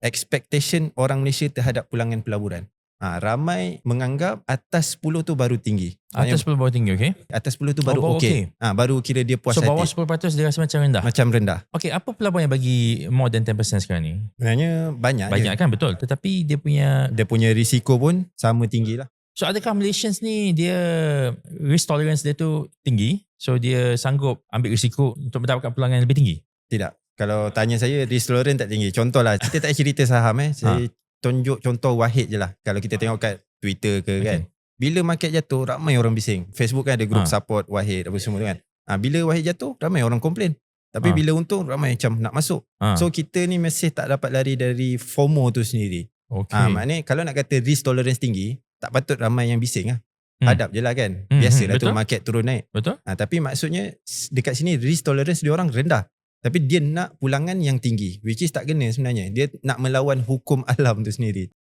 expectation orang Malaysia terhadap pulangan pelaburan. Ramai menganggap atas 10 tu baru tinggi. Atas 10 baru tinggi, okay? Atas 10 tu baru baru okey. Baru kira dia puas So hati. bawah 10% dia rasa macam rendah. Macam rendah. Okay, apa pelaburan yang bagi more than 10% sekarang ni? Sebenarnya banyak je. Kan, betul. Tetapi dia punya risiko pun sama tinggi lah. So adakah Malaysians ni dia risk tolerance dia tu tinggi? So dia sanggup ambil risiko untuk mendapatkan pulangan yang lebih tinggi? Tidak. Kalau tanya saya, risk tolerance tak tinggi. Contohlah, kita tak cerita saham Saya tunjuk contoh wahid je lah. Kalau kita tengok kat Twitter ke kan. Bila market jatuh, ramai orang bising. Facebook kan ada group support wahid apa semua tu kan. Bila wahid jatuh, ramai orang komplain. Tapi bila untung, ramai macam nak masuk. So kita ni masih tak dapat lari dari FOMO tu sendiri. Maknanya kalau nak kata risk tolerance tinggi, tak patut ramai yang bising lah. Hadap je lah kan. Biasalah tu market turun naik. Betul. Tapi maksudnya dekat sini risk tolerance dia orang rendah. Tapi dia nak pulangan yang tinggi, which is tak kena sebenarnya. Dia nak melawan hukum alam tu sendiri.